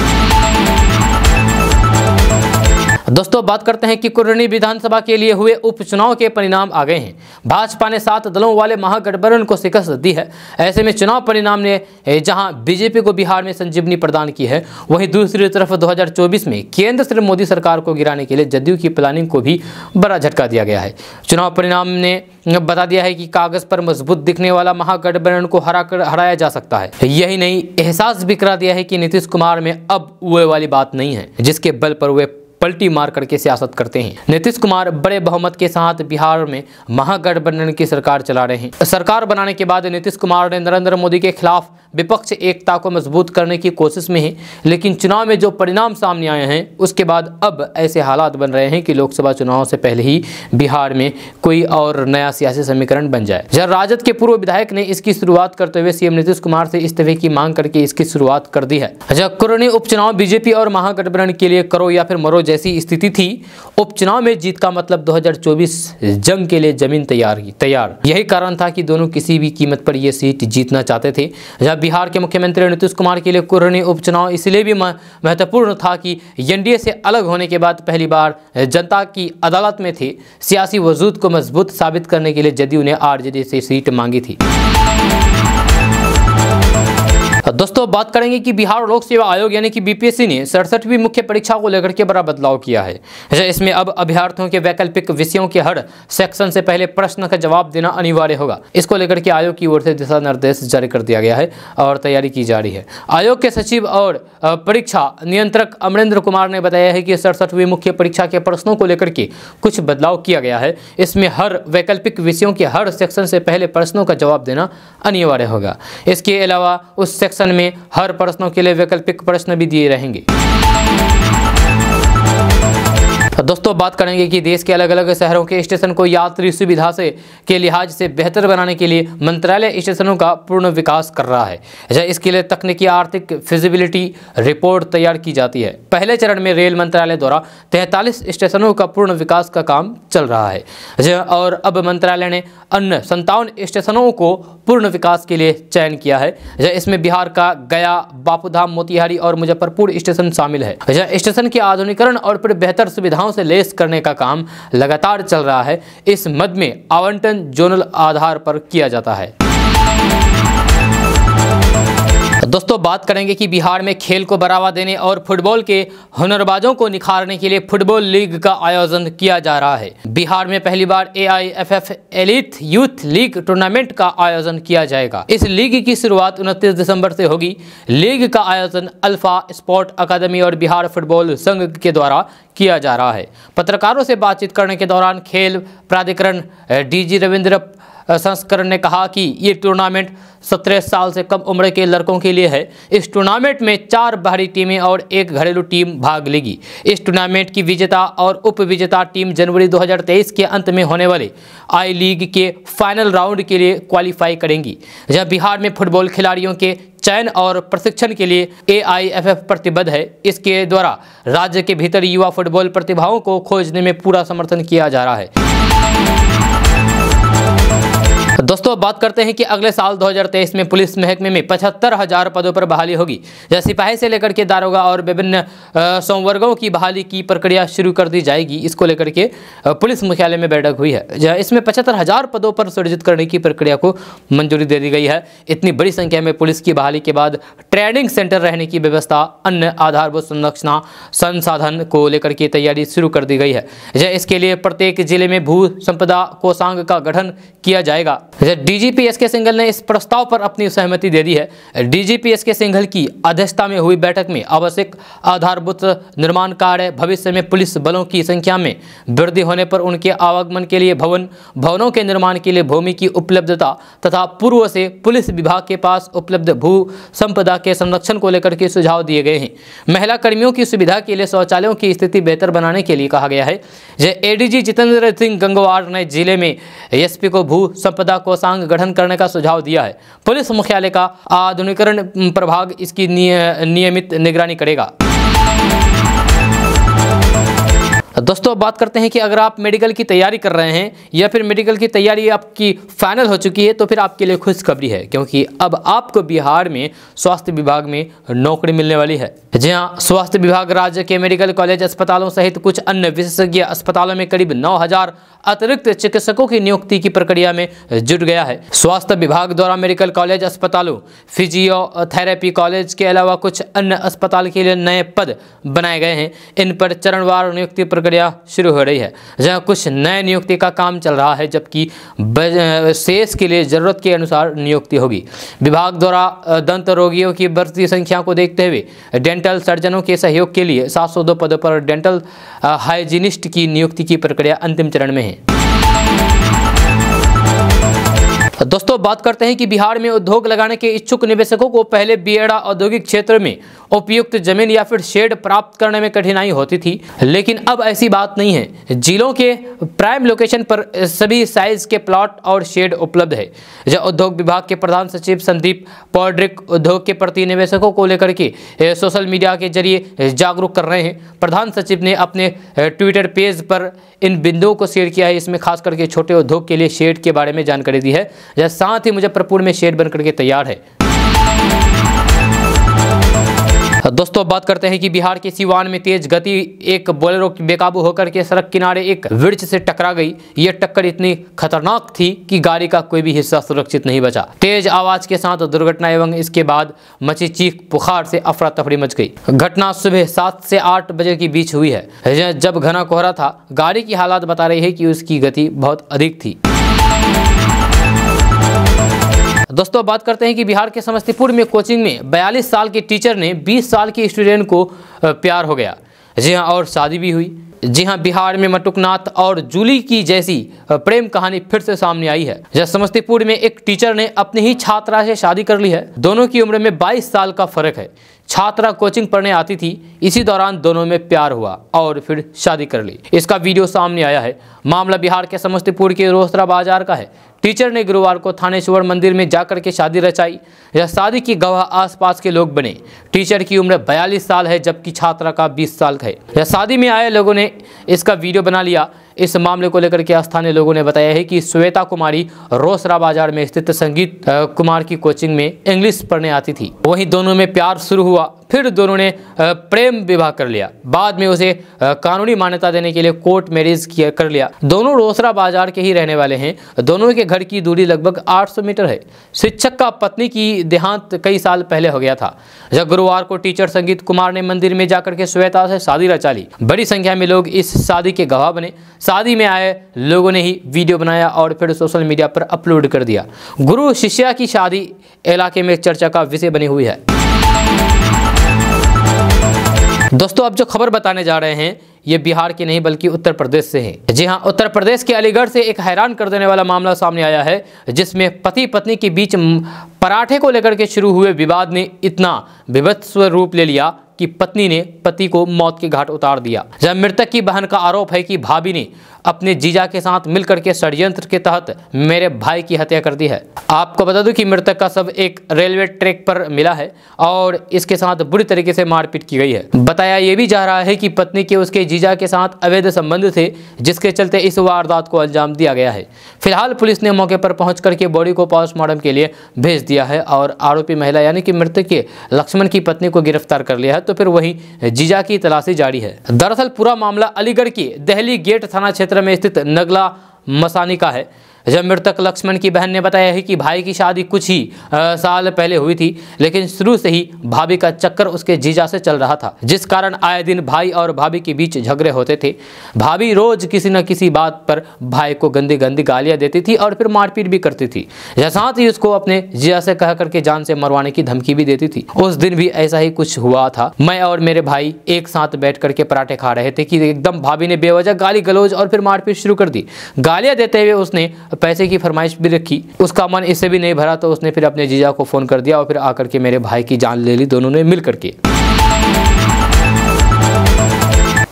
दोस्तों बात करते हैं कि कुर्रनी विधानसभा के लिए हुए उपचुनाव के परिणाम आ गए हैं। भाजपा ने 7 दलों वाले महागठबंधन को शिकस्त दी है। ऐसे में चुनाव परिणाम ने जहां बीजेपी को बिहार में संजीवनी प्रदान की है, वहीं दूसरी तरफ 2024 में केंद्र से मोदी सरकार को गिराने के लिए जदयू की प्लानिंग को भी बड़ा झटका दिया गया है। चुनाव परिणाम ने बता दिया है कि कागज पर मजबूत दिखने वाला महागठबंधन को हराया जा सकता है। यही नहीं, एहसास भी करा दिया है कि नीतीश कुमार में अब वो वाली बात नहीं है जिसके बल पर वे पलटी मार करके सियासत करते हैं। नीतीश कुमार बड़े बहुमत के साथ बिहार में महागठबंधन की सरकार चला रहे हैं। सरकार बनाने के बाद नीतीश कुमार ने नरेंद्र मोदी के खिलाफ विपक्ष एकता को मजबूत करने की कोशिश में है, लेकिन चुनाव में जो परिणाम सामने आए हैं उसके बाद अब ऐसे हालात बन रहे हैं कि लोकसभा चुनाव से पहले ही बिहार में कोई और नया सियासी समीकरण बन जाए। जब राजद के पूर्व विधायक ने इसकी शुरुआत करते हुए सीएम नीतीश कुमार से इस्तीफे की मांग करके इसकी शुरुआत कर दी है। जब कुर्रनी उपचुनाव बीजेपी और महागठबंधन के लिए करो या फिर मरो जैसी स्थिति थी, उपचुनाव में जीत का मतलब 2024 जंग के लिए जमीन तैयार। यही कारण था कि दोनों किसी भी कीमत पर यह सीट जीतना चाहते थे। जब बिहार के मुख्यमंत्री नीतीश कुमार के लिए कुर्रनी उपचुनाव इसलिए भी महत्वपूर्ण था कि एनडीए से अलग होने के बाद पहली बार जनता की अदालत में थे। सियासी वजूद को मजबूत साबित करने के लिए जदयू ने आरजेडी से सीट मांगी थी। दोस्तों बात करेंगे कि बिहार लोक सेवा आयोग यानी कि बीपीएससी ने 67वीं मुख्य परीक्षा को लेकर के बड़ा बदलाव किया है। इसमें अब अभ्यर्थियों के वैकल्पिक विषयों के हर सेक्शन से पहले प्रश्न का जवाब देना अनिवार्य होगा। इसको लेकर के आयोग की ओर से दिशा निर्देश जारी कर दिया गया है और तैयारी की जा रही है। आयोग के सचिव और परीक्षा नियंत्रक अमरेंद्र कुमार ने बताया है कि 67वीं मुख्य परीक्षा के प्रश्नों को लेकर के कुछ बदलाव किया गया है। इसमें हर वैकल्पिक विषयों के हर सेक्शन से पहले प्रश्नों का जवाब देना अनिवार्य होगा। इसके अलावा उस सेक्शन में हर प्रश्नों के लिए वैकल्पिक प्रश्न भी दिए रहेंगे। दोस्तों बात करेंगे कि देश के अलग अलग शहरों के स्टेशन को यात्री सुविधा के लिहाज से बेहतर बनाने के लिए मंत्रालय स्टेशनों का पूर्ण विकास कर रहा है। इसके लिए तकनीकी आर्थिक फिजिबिलिटी रिपोर्ट तैयार की जाती है। पहले चरण में रेल मंत्रालय द्वारा 43 स्टेशनों का पूर्ण विकास का काम चल रहा है और अब मंत्रालय ने अन्य 57 स्टेशनों को पूर्ण विकास के लिए चयन किया है। इसमें बिहार का गया, बापूधाम, मोतिहारी और मुजफ्फरपुर स्टेशन शामिल है। स्टेशन के आधुनिकीकरण और फिर बेहतर सुविधाओं से लेस करने का काम लगातार चल रहा है। इस मद में आवंटन जोनल आधार पर किया जाता है। दोस्तों बात करेंगे कि बिहार में खेल को बढ़ावा देने और फुटबॉल के हुनरबाजों को निखारने के लिए फुटबॉल लीग का आयोजन किया जा रहा है। बिहार में पहली बार AIFF elite youth league tournament का आयोजन किया जाएगा। इस लीग की शुरुआत 29 दिसंबर से होगी। लीग का आयोजन अल्फा स्पोर्ट अकादमी और बिहार फुटबॉल संघ के द्वारा किया जा रहा है। पत्रकारों से बातचीत करने के दौरान खेल प्राधिकरण DG रविंद्र संस्करण ने कहा कि ये टूर्नामेंट 17 साल से कम उम्र के लड़कों के लिए है। इस टूर्नामेंट में 4 बाहरी टीमें और 1 घरेलू टीम भाग लेगी। इस टूर्नामेंट की विजेता और उप विजेता टीम जनवरी 2023 के अंत में होने वाले आई लीग के फाइनल राउंड के लिए क्वालिफाई करेंगी। जहां बिहार में फुटबॉल खिलाड़ियों के चयन और प्रशिक्षण के लिए AIFF प्रतिबद्ध है। इसके द्वारा राज्य के भीतर युवा फुटबॉल प्रतिभाओं को खोजने में पूरा समर्थन किया जा रहा है। दोस्तों बात करते हैं कि अगले साल 2023 में पुलिस महकमे में 75,000 पदों पर बहाली होगी। जैसे सिपाही से लेकर के दारोगा और विभिन्न संवर्गों की बहाली की प्रक्रिया शुरू कर दी जाएगी। इसको लेकर के पुलिस मुख्यालय में बैठक हुई है। इसमें 75,000 पदों पर सृजित करने की प्रक्रिया को मंजूरी दे दी गई है। इतनी बड़ी संख्या में पुलिस की बहाली के बाद ट्रेनिंग सेंटर रहने की व्यवस्था, अन्य आधारभूत संरचना संसाधन को लेकर के तैयारी शुरू कर दी गई है। इसके लिए प्रत्येक जिले में भू संपदा कोषांग का गठन किया जाएगा। DGP SK सिंघल ने इस प्रस्ताव पर अपनी सहमति दे दी है। DGP SK सिंघल की अध्यक्षता में हुई बैठक में आवश्यक आधारभूत निर्माण कार्य, भविष्य में पुलिस बलों की संख्या में वृद्धि होने पर उनके आवागमन के लिए भवनों के निर्माण के लिए भूमि की उपलब्धता तथा पूर्व से पुलिस विभाग के पास उपलब्ध भू संपदा के संरक्षण को लेकर के सुझाव दिए गए हैं। महिला कर्मियों की सुविधा के लिए शौचालयों की स्थिति बेहतर बनाने के लिए कहा गया है। ADG जितेंद्र सिंह गंगवार ने जिले में SP को भू संपदा कोषांग गठन करने का सुझाव दिया है। पुलिस मुख्यालय का आधुनिकीकरण प्रभाग इसकी नियमित निगरानी करेगा। दोस्तों बात करते हैं कि अगर आप मेडिकल की तैयारी कर रहे हैं या फिर मेडिकल की तैयारी आपकी फाइनल हो चुकी है तो फिर आपके लिए खुशखबरी है, क्योंकि अब आपको बिहार में स्वास्थ्य विभाग में नौकरी मिलने वाली है। जी हाँ, स्वास्थ्य विभाग राज्य के मेडिकल कॉलेज अस्पतालों सहित कुछ अन्य विशेषज्ञ अस्पतालों में करीब 9,000 अतिरिक्त चिकित्सकों की नियुक्ति की प्रक्रिया में जुट गया है। स्वास्थ्य विभाग द्वारा मेडिकल कॉलेज अस्पतालों, फिजियोथेरेपी कॉलेज के अलावा कुछ अन्य अस्पताल के लिए नए पद बनाए गए हैं। इन पर चरणवार नियुक्ति प्रक्रिया शुरू हो रही है, जहां कुछ नए नियुक्ति का काम चल रहा है, जबकि शेष के लिए जरूरत के अनुसार नियुक्ति होगी। विभाग द्वारा दंत रोगियों की बढ़ती संख्या को देखते हुए डेंटल सर्जनों के सहयोग के लिए 702 पदों पर डेंटल हाइजीनिस्ट की नियुक्ति की प्रक्रिया अंतिम चरण में है। दोस्तों बात करते हैं कि बिहार में उद्योग लगाने के इच्छुक निवेशकों को पहले बियड़ा औद्योगिक क्षेत्र में उपयुक्त जमीन या फिर शेड प्राप्त करने में कठिनाई होती थी, लेकिन अब ऐसी बात नहीं है। जिलों के प्राइम लोकेशन पर सभी साइज के प्लॉट और शेड उपलब्ध है। जब उद्योग विभाग के प्रधान सचिव संदीप पौड्रिक उद्योग के प्रति निवेशकों को लेकर के सोशल मीडिया के जरिए जागरूक कर रहे हैं। प्रधान सचिव ने अपने ट्विटर पेज पर इन बिंदुओं को शेयर किया है। इसमें खास करके छोटे उद्योग के लिए शेड के बारे में जानकारी दी है। साथ ही मुजफ्फरपुर में शेड बनकर के तैयार है। दोस्तों बात करते हैं कि बिहार के सीवान में तेज गति एक बोलेरो बेकाबू होकर के सड़क किनारे एक वृक्ष से टकरा गई। यह टक्कर इतनी खतरनाक थी कि गाड़ी का कोई भी हिस्सा सुरक्षित नहीं बचा। तेज आवाज के साथ दुर्घटना एवं इसके बाद मची चीख पुकार से अफरा तफरी मच गई। घटना सुबह 7 से 8 बजे के बीच हुई है, जब घना कोहरा था। गाड़ी की हालात बता रही है कि उसकी गति बहुत अधिक थी। दोस्तों बात करते हैं कि बिहार के समस्तीपुर में कोचिंग में 42 साल के टीचर ने 20 साल की स्टूडेंट को प्यार हो गया। जी हाँ, और शादी भी हुई। जी हाँ, बिहार में मटुकनाथ और जूली की जैसी प्रेम कहानी फिर से सामने आई है। जब समस्तीपुर में एक टीचर ने अपनी ही छात्रा से शादी कर ली है। दोनों की उम्र में 22 साल का फर्क है। छात्रा कोचिंग पढ़ने आती थी, इसी दौरान दोनों में प्यार हुआ और फिर शादी कर ली। इसका वीडियो सामने आया है। मामला बिहार के समस्तीपुर के रोसड़ा बाजार का है। टीचर ने गुरुवार को थानेश्वर मंदिर में जाकर के शादी रचाई। यह शादी की गवाह आसपास के लोग बने। टीचर की उम्र 42 साल है, जबकि छात्रा का 20 साल है। यह शादी में आए लोगों ने इसका वीडियो बना लिया। इस मामले को लेकर के स्थानीय लोगों ने बताया है कि श्वेता कुमारी रोसड़ा बाजार में स्थित संगीत कुमार की कोचिंग में इंग्लिश पढ़ने आती थी। वहीं दोनों में प्यार शुरू हुआ। फिर दोनों ने प्रेम विवाह कर लिया। बाद में उसे कानूनी मान्यता देने के लिए कोर्ट मैरिज कर लिया। दोनों रोसड़ा बाजार के ही रहने वाले हैं। दोनों के घर की दूरी लगभग 800 मीटर है। शिक्षक का पत्नी की देहांत कई साल पहले हो गया था। जब गुरुवार को टीचर संगीत कुमार ने मंदिर में जाकर के श्वेता से शादी रचा ली। बड़ी संख्या में लोग इस शादी के गवाह बने। शादी में आए लोगों ने ही वीडियो बनाया और फिर सोशल मीडिया पर अपलोड कर दिया। गुरु शिष्या की शादी इलाके में चर्चा का विषय बनी हुई है। दोस्तों, अब जो खबर बताने जा रहे हैं ये बिहार की नहीं बल्कि उत्तर प्रदेश से है। जी हां, उत्तर प्रदेश के अलीगढ़ से एक हैरान कर देने वाला मामला सामने आया है, जिसमें पति पत्नी के बीच पराठे को लेकर के शुरू हुए विवाद ने इतना विभत्स रूप ले लिया कि पत्नी ने पति को मौत के घाट उतार दिया। जब मृतक की बहन का आरोप है कि भाभी ने अपने जीजा के साथ मिलकर के षड्यंत्र के तहत मेरे भाई की हत्या कर दी है। आपको बता दूं कि मृतक का शव एक रेलवे ट्रैक पर मिला है और इसके साथ बुरी तरीके से मारपीट की गई है। बताया यह भी जा रहा है कि पत्नी के उसके जीजा के साथ अवैध संबंध थे, जिसके चलते इस वारदात को अंजाम दिया गया है। फिलहाल पुलिस ने मौके पर पहुंच करके बॉडी को पोस्टमार्टम के लिए भेज दिया है और आरोपी महिला यानी कि मृतक के लक्ष्मण की पत्नी को गिरफ्तार कर लिया है, तो फिर वहीं जीजा की तलाशी जारी है। दरअसल पूरा मामला अलीगढ़ की दहली गेट थाना क्षेत्र में स्थित नगला मसानी का है। जब मृतक लक्ष्मण की बहन ने बताया है कि भाई की शादी कुछ ही साल पहले हुई थी, लेकिन शुरू से ही भाभी का चक्कर उसके जीजा से चल रहा था, जिस कारण आए दिन भाई और भाभी के बीच झगड़े होते थे। भाभी रोज किसी न किसी बात पर भाई को गंदी गंदी गालियां देती थी और फिर मारपीट भी करती थी। साथ ही उसको अपने जीजा से कह करके जान से मरवाने की धमकी भी देती थी। उस दिन भी ऐसा ही कुछ हुआ था। मैं और मेरे भाई एक साथ बैठ करके पराठे खा रहे थे कि एकदम भाभी ने बेवजह गाली गलौज और फिर मारपीट शुरू कर दी। गालियां देते हुए उसने पैसे की फरमाइश भी रखी। उसका मन इससे भी नहीं भरा तो उसने फिर अपने जीजा को फोन कर दिया और फिर आकर के मेरे भाई की जान ले ली, दोनों ने मिल करके।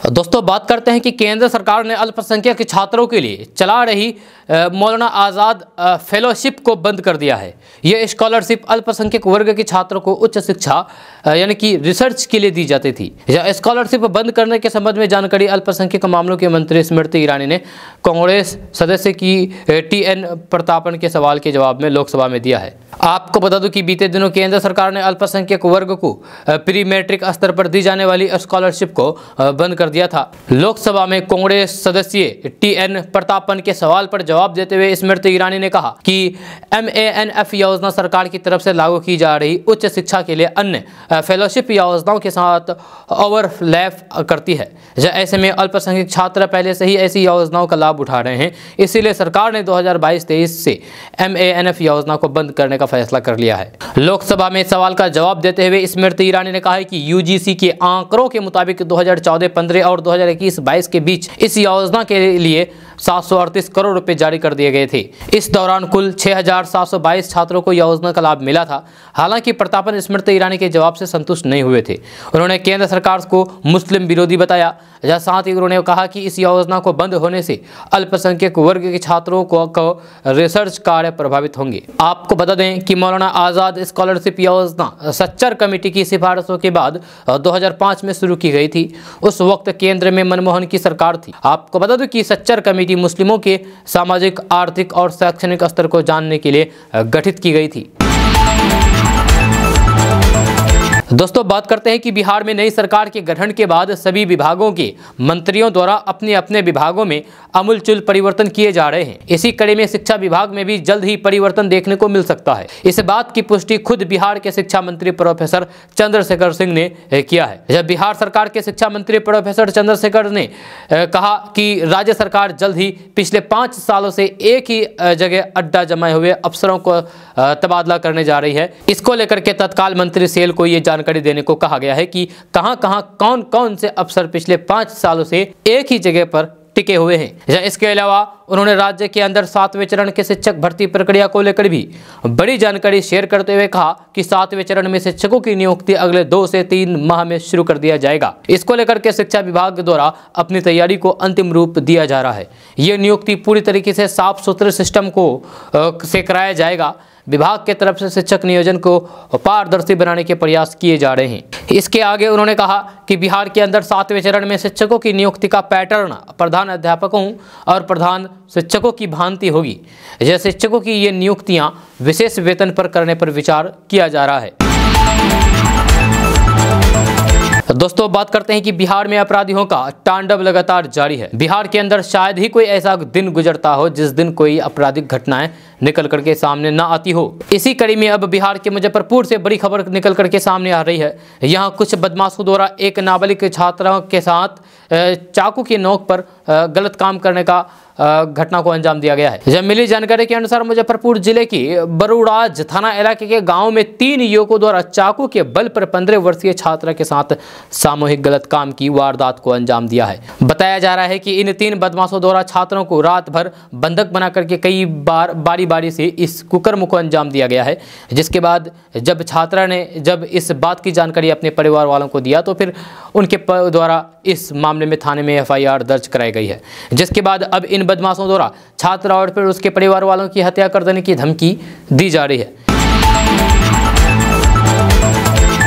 दोस्तों, बात करते हैं कि केंद्र सरकार ने अल्पसंख्यक छात्रों के लिए चला रही मौलाना आज़ाद फेलोशिप को बंद कर दिया है। यह स्कॉलरशिप अल्पसंख्यक वर्ग के छात्रों को उच्च शिक्षा यानी कि रिसर्च के लिए दी जाती थी। यह स्कॉलरशिप बंद करने के संबंध में जानकारी अल्पसंख्यक मामलों के मंत्री स्मृति ईरानी ने कांग्रेस सदस्य की TN प्रतापन के सवाल के जवाब में लोकसभा में दिया है। आपको बता दूं कि बीते दिनों केंद्र सरकार ने अल्पसंख्यक वर्ग को प्री मैट्रिक स्तर पर दी जाने वाली स्कॉलरशिप को बंद कर दिया था। लोकसभा में कांग्रेस सदस्य TN प्रतापन के सवाल पर जवाब देते हुए स्मृति ईरानी ने कहा कि MANF योजना सरकार की तरफ से लागू की जा रही उच्च शिक्षा के लिए अन्य फेलोशिप योजनाओं के साथ ओवरलैप करती है। ऐसे में अल्पसंख्यक छात्र पहले से ही ऐसी योजनाओं का लाभ उठा रहे हैं, इसीलिए सरकार ने 2022-23 से MANF योजना को बंद करने का फैसला कर लिया है। लोकसभा में सवाल का जवाब देते हुए स्मृति ईरानी ने कहा है कि UGC के आंकड़ों के मुताबिक 2014-15 और 2021-22 के बीच इस योजना के लिए 738 करोड़ रुपए जारी कर दिए गए थे। इस दौरान कुल 6722 छात्रों को योजना का लाभ मिला था। हालांकि प्रतापन स्मृति ईरानी के जवाब से संतुष्ट नहीं हुए थे। उन्होंने केंद्र सरकार को मुस्लिम विरोधी बताया। साथ ही उन्होंने कहा कि इस योजना को बंद होने से अल्पसंख्यक वर्ग के छात्रों को रिसर्च कार्य प्रभावित होंगे। आपको बता दें कि मौलाना आज़ाद स्कॉलरशिप योजना सच्चर कमेटी की सिफारिशों के बाद 2005 में शुरू की गई थी। उस वक्त केंद्र में मनमोहन की सरकार थी। आपको बता दें कि सच्चर कमेटी मुस्लिमों के सामाजिक, आर्थिक और शैक्षणिक स्तर को जानने के लिए गठित की गई थी। दोस्तों, बात करते हैं कि बिहार में नई सरकार के गठन के बाद सभी विभागों के मंत्रियों द्वारा अपने अपने विभागों में आमूलचूल परिवर्तन किए जा रहे हैं। इसी कड़ी में शिक्षा विभाग में भी जल्द ही परिवर्तन देखने को मिल सकता है। इस बात की पुष्टि खुद बिहार के शिक्षा मंत्री प्रोफेसर चंद्रशेखर सिंह ने किया है। जब बिहार सरकार के शिक्षा मंत्री प्रोफेसर चंद्रशेखर ने कहा कि राज्य सरकार जल्द ही पिछले 5 सालों से एक ही जगह अड्डा जमाए हुए अफसरों को तबादला करने जा रही है। इसको लेकर के तत्काल मंत्री सेल को ये जानकारी देने को कहा गया है कि कहां-कहां कौन-कौन से अफसर पिछले 5 सालों से एक ही जगह पर टिके हुए हैं। इसके अलावा उन्होंने राज्य के अंदर 7वें चरण के शिक्षक भर्ती प्रक्रिया को लेकर भी बड़ी जानकारी शेयर करते हुए कहा कि 7वें चरण में शिक्षकों की नियुक्ति अगले 2 से 3 माह में शुरू कर दिया जाएगा। इसको लेकर के शिक्षा विभाग द्वारा अपनी तैयारी को अंतिम रूप दिया जा रहा है। यह नियुक्ति पूरी तरीके से साफ सुथरे सिस्टम से कराया जाएगा। विभाग के तरफ से शिक्षक नियोजन को पारदर्शी बनाने के प्रयास किए जा रहे हैं। इसके आगे उन्होंने कहा कि बिहार के अंदर 7वें चरण में शिक्षकों की नियुक्ति का पैटर्न प्रधान अध्यापकों और प्रधान शिक्षकों की भांति होगी। जैसे शिक्षकों की ये नियुक्तियां विशेष वेतन पर करने पर विचार किया जा रहा है। दोस्तों बात करते हैं कि बिहार में अपराधियों का तांडव लगातार जारी है। बिहार के अंदर शायद ही कोई ऐसा दिन गुजरता हो जिस दिन कोई आपराधिक घटनाएं निकल करके सामने ना आती हो। इसी कड़ी में अब बिहार के मुजफ्फरपुर से बड़ी खबर निकल करके सामने आ रही है। यहाँ कुछ बदमाशों द्वारा एक नाबालिग छात्रा के साथ चाकू की नोक पर गलत काम करने का घटना को अंजाम दिया गया है। जब मिली जानकारी के अनुसार मुजफ्फरपुर जिले की बरूराज थाना इलाके के गांव में 3 युवकों द्वारा चाकू के बल पर 15 वर्षीय छात्रा के साथ सामूहिक गलत काम की वारदात को अंजाम दिया है। बताया जा रहा है कि इन 3 बदमाशों द्वारा छात्रों को रात भर बंधक बना करके कई बार बारी बारी से इस कुकर्म को अंजाम दिया गया है। जिसके बाद जब छात्रा ने जब इस बात की जानकारी अपने परिवार वालों को दिया तो फिर उनके द्वारा इस मामले में थाने में FIR दर्ज कराई गई है। जिसके बाद अब इन बदमाशों द्वारा छात्रा और फिर उसके परिवार वालों की हत्या कर देने की धमकी दी जा रही है।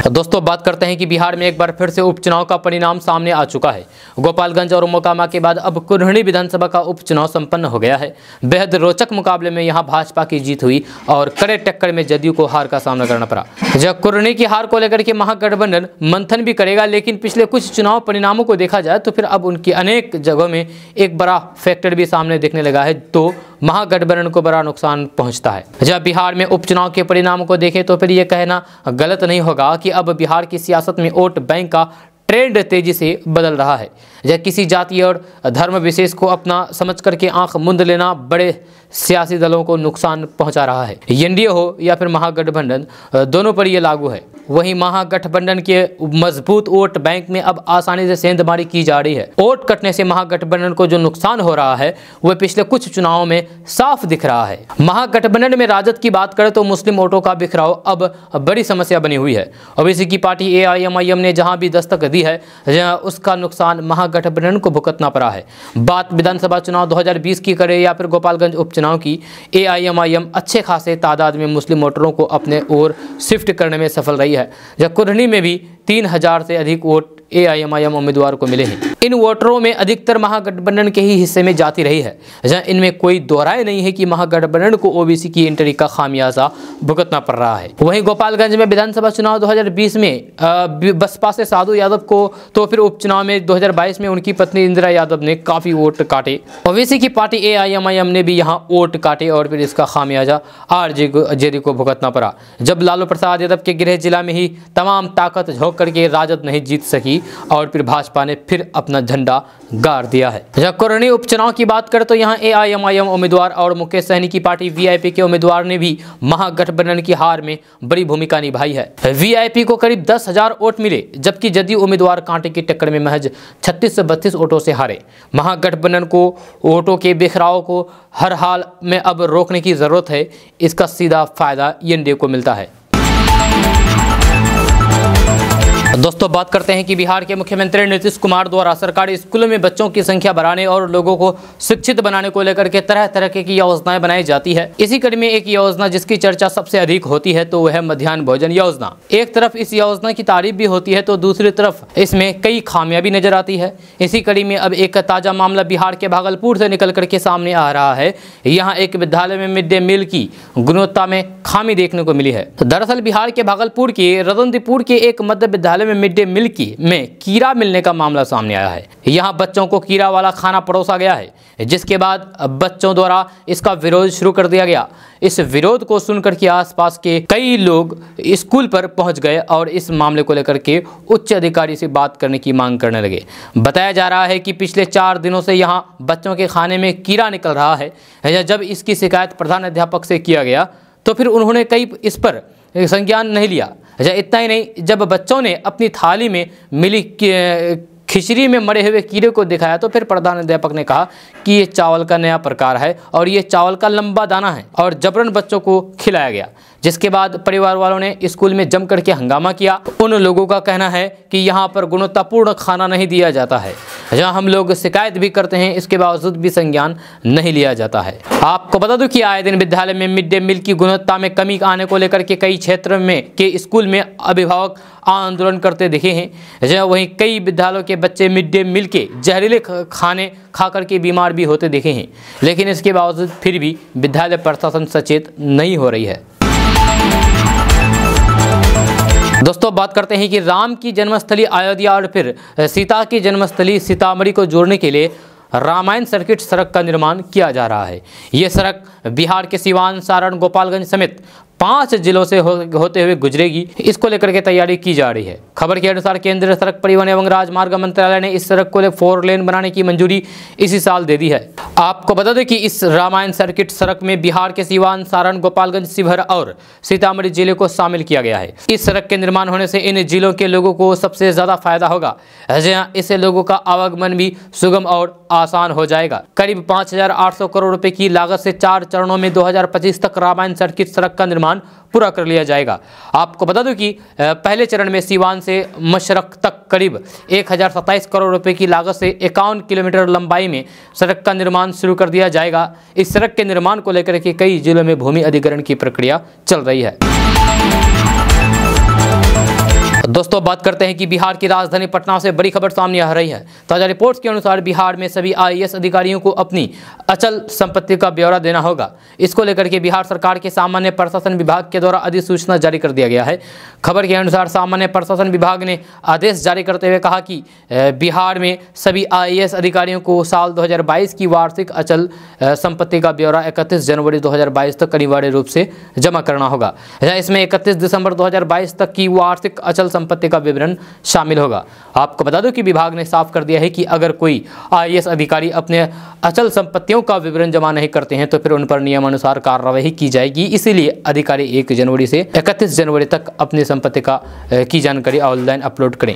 दोस्तों बात करते हैं कि बिहार में एक बार फिर से उपचुनाव का परिणाम सामने आ चुका है। गोपालगंज और मोकामा के बाद अब कुरहनी विधानसभा का उपचुनाव संपन्न हो गया है। बेहद रोचक मुकाबले में यहां भाजपा की जीत हुई और कड़े टक्कर में जदयू को हार का सामना करना पड़ा। जब कुरहनी की हार को लेकर के महागठबंधन मंथन भी करेगा, लेकिन पिछले कुछ चुनाव परिणामों को देखा जाए तो फिर अब उनकी अनेक जगहों में एक बड़ा फैक्टर भी सामने देखने लगा है, तो महागठबंधन को बड़ा नुकसान पहुंचता है। जब बिहार में उपचुनाव के परिणामों को देखें तो फिर यह कहना गलत नहीं होगा कि अब बिहार की सियासत में वोट बैंक का ट्रेंड तेजी से बदल रहा है। या किसी जाति और धर्म विशेष को अपना समझ करके आंख मूंद लेना बड़े सियासी दलों को नुकसान पहुंचा रहा है। एनडीए हो या फिर महागठबंधन, दोनों पर यह लागू है। वहीं महागठबंधन के मजबूत वोट बैंक में अब आसानी से सेंधमारी की जा रही है। वोट कटने से महागठबंधन को जो नुकसान हो रहा है वह पिछले कुछ चुनावों में साफ दिख रहा है। महागठबंधन में राजद की बात करें तो मुस्लिम वोटों का बिखराव अब बड़ी समस्या बनी हुई है। ओबीसी की पार्टी AIMIM ने जहां भी दस्तक दी है उसका नुकसान महागठबंधन को भुगतना पड़ा है। बात विधानसभा चुनाव 2020 की करें या फिर गोपालगंज उपचुनाव की, AIMIM अच्छे खासे तादाद में मुस्लिम वोटरों को अपने ओर शिफ्ट करने में सफल रही है। जब कुरहनी में भी 3000 से अधिक वोट AIMIM उम्मीदवार को मिले हैं। इन वोटरों में अधिकतर महागठबंधन के ही हिस्से में जाती रही है, जहां इनमें कोई दोहराए नहीं है कि महागठबंधन को OBC की एंट्री का खामियाजा भुगतना पड़ रहा है। वहीं गोपालगंज में विधानसभा चुनाव 2020 में बसपा से साधु यादव को, तो फिर उपचुनाव में 2022 में उनकी पत्नी इंदिरा यादव ने काफी वोट काटे। OBC की पार्टी AIMIM ने भी यहाँ वोट काटे और फिर इसका खामियाजा RJD को भुगतना पड़ा। जब लालू प्रसाद यादव के गृह जिला में ही तमाम ताकत झोंक करके राजद नहीं जीत सकी और फिर भाजपा ने फिर अपना झंडा गाड़ दिया है। जब कुरहनी उपचुनाव की बात करें तो यहाँ AIMIM उम्मीदवार और मुकेश सहनी की पार्टी VIP के उम्मीदवार ने भी महागठबंधन की हार में बड़ी भूमिका निभाई है। VIP को करीब 10,000 वोट मिले, जबकि जदयू उम्मीदवार कांटे की टक्कर में महज 36 से 32 वोटों से हारे। महागठबंधन को वोटों के बिखराव को हर हाल में अब रोकने की जरूरत है। इसका सीधा फायदा एनडीए को मिलता है। दोस्तों बात करते हैं कि बिहार के मुख्यमंत्री नीतीश कुमार द्वारा सरकारी स्कूलों में बच्चों की संख्या बढ़ाने और लोगों को शिक्षित बनाने को लेकर के तरह तरह की योजनाएं बनाई जाती है। इसी कड़ी में एक योजना जिसकी चर्चा सबसे अधिक होती है तो वह है मध्याह्न भोजन योजना। एक तरफ इस योजना की तारीफ भी होती है तो दूसरी तरफ इसमें कई खामियां भी नजर आती है। इसी कड़ी में अब एक ताजा मामला बिहार के भागलपुर से निकल करके सामने आ रहा है। यहाँ एक विद्यालय में मिड डे मील की गुणवत्ता में खामी देखने को मिली है। दरअसल बिहार के भागलपुर के रतनदीपुर के एक मध्य विद्यालय में मिड डे मील में कीड़ा मिलने का मामला सामने आया है। यहाँ बच्चों को कीड़ा वाला खाना परोसा गया है, जिसके बाद बच्चों द्वारा इसका विरोध शुरू कर दिया गया। इस विरोध को सुनकर के आसपास के कई लोग स्कूल पर पहुंच गए और इस मामले को लेकर के उच्च अधिकारी से बात करने की मांग करने लगे। बताया जा रहा है कि पिछले 4 दिनों से यहाँ बच्चों के खाने में कीड़ा निकल रहा है। जब इसकी शिकायत प्रधान अध्यापक से किया गया तो फिर उन्होंने कई इस पर संज्ञान नहीं लिया। इतना ही नहीं, जब बच्चों ने अपनी थाली में मिली खिचड़ी में मरे हुए कीड़े को दिखाया तो फिर प्रधान अध्यापक ने कहा कि ये चावल का नया प्रकार है और ये चावल का लंबा दाना है और जबरन बच्चों को खिलाया गया। जिसके बाद परिवार वालों ने स्कूल में जम करके हंगामा किया। उन लोगों का कहना है कि यहाँ पर गुणवत्तापूर्ण खाना नहीं दिया जाता है। जहाँ हम लोग शिकायत भी करते हैं, इसके बावजूद भी संज्ञान नहीं लिया जाता है। आपको बता दूं कि आए दिन विद्यालय में मिड डे मील की गुणवत्ता में कमी आने को लेकर के कई क्षेत्रों में के स्कूल में अभिभावक आंदोलन करते दिखे हैं। जहाँ वहीं कई विद्यालयों के बच्चे मिड डे मील के जहरीले खाने खा करके बीमार भी होते दिखे हैं, लेकिन इसके बावजूद फिर भी विद्यालय प्रशासन सचेत नहीं हो रही है। दोस्तों बात करते हैं कि राम की जन्मस्थली अयोध्या और फिर सीता की जन्मस्थली सीतामढ़ी को जोड़ने के लिए रामायण सर्किट सड़क का निर्माण किया जा रहा है। ये सड़क बिहार के सिवान, सारण, गोपालगंज समेत 5 जिलों से होते हुए गुजरेगी। इसको लेकर के तैयारी की जा रही है। खबर के अनुसार केंद्रीय सड़क परिवहन एवं राजमार्ग मंत्रालय ने इस सड़क को 4 लेन बनाने की मंजूरी इसी साल दे दी है। आपको बता दें कि इस रामायण सर्किट सड़क में बिहार के सिवान, सारण, गोपालगंज, शिवहर और सीतामढ़ी जिले को शामिल किया गया है। इस सड़क के निर्माण होने से इन जिलों के लोगों को सबसे ज्यादा फायदा होगा। इससे लोगों का आवागमन भी सुगम और आसान हो जाएगा। करीब 5,800 करोड़ रुपए की लागत से 4 चरणों में 2025 तक रामायण सर्किट सड़क का निर्माण पूरा कर लिया जाएगा। आपको बता दूं कि पहले चरण में सिवान से मशरक तक करीब 1,027 करोड़ रुपए की लागत से 51 किलोमीटर लंबाई में सड़क का निर्माण शुरू कर दिया जाएगा। इस सड़क के निर्माण को लेकर के कई जिलों में भूमि अधिग्रहण की प्रक्रिया चल रही है। दोस्तों बात करते हैं कि बिहार की राजधानी पटना से बड़ी खबर सामने आ रही है। ताजा रिपोर्ट्स के अनुसार बिहार में सभी आईएएस अधिकारियों को अपनी अचल संपत्ति का ब्यौरा देना होगा। इसको लेकर के बिहार सरकार के सामान्य प्रशासन विभाग के द्वारा अधिसूचना जारी कर दिया गया है। खबर के अनुसार सामान्य प्रशासन विभाग ने आदेश जारी करते हुए कहा कि बिहार में सभी आईएएस अधिकारियों को साल 2022 की वार्षिक अचल संपत्ति का ब्यौरा 31 जनवरी 2022 तक अनिवार्य रूप से जमा करना होगा। इसमें 31 दिसंबर 2022 तक की वार्षिक अचल संपत्ति का विवरण शामिल होगा। आपको बता दूं कि विभाग ने साफ कर दिया है कि अगर कोई आईएएस अधिकारी अपने अचल संपत्तियों का विवरण जमा नहीं करते हैं तो फिर उन पर नियमानुसार कार्रवाई की जाएगी। इसीलिए अधिकारी 1 जनवरी से 31 जनवरी तक अपनी संपत्ति की जानकारी ऑनलाइन अपलोड करें।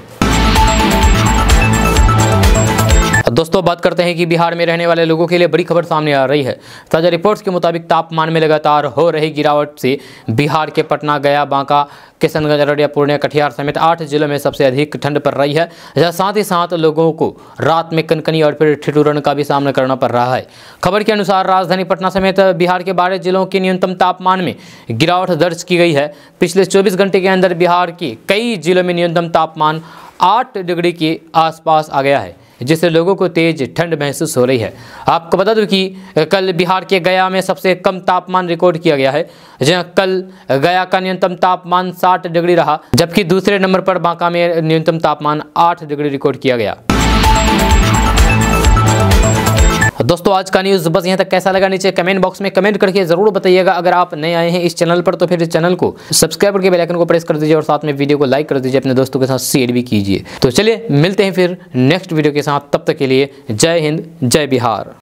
दोस्तों बात करते हैं कि बिहार में रहने वाले लोगों के लिए बड़ी खबर सामने आ रही है। ताजा रिपोर्ट्स के मुताबिक तापमान में लगातार हो रही गिरावट से बिहार के पटना, गया, बांका, किशनगंज, अररिया, पूर्णिया, कटिहार समेत 8 जिलों में सबसे अधिक ठंड पड़ रही है। साथ ही साथ लोगों को रात में कनकनी और फिर ठिठुरन का भी सामना करना पड़ रहा है। खबर के अनुसार राजधानी पटना समेत बिहार के 12 जिलों के न्यूनतम तापमान में गिरावट दर्ज की गई है। पिछले 24 घंटे के अंदर बिहार के कई जिलों में न्यूनतम तापमान 8 डिग्री के आसपास आ गया है, जिससे लोगों को तेज ठंड महसूस हो रही है। आपको बता दूं कि कल बिहार के गया में सबसे कम तापमान रिकॉर्ड किया गया है, जहां कल गया का न्यूनतम तापमान 60 डिग्री रहा, जबकि दूसरे नंबर पर बांका में न्यूनतम तापमान 8 डिग्री रिकॉर्ड किया गया। दोस्तों आज का न्यूज़ बस यहाँ तक। कैसा लगा नीचे कमेंट बॉक्स में कमेंट करके जरूर बताइएगा। अगर आप नए आए हैं इस चैनल पर तो फिर इस चैनल को सब्सक्राइब करके बेल आइकन को प्रेस कर दीजिए और साथ में वीडियो को लाइक कर दीजिए, अपने दोस्तों के साथ शेयर भी कीजिए। तो चलिए मिलते हैं फिर नेक्स्ट वीडियो के साथ, तब तक के लिए जय हिंद, जय बिहार।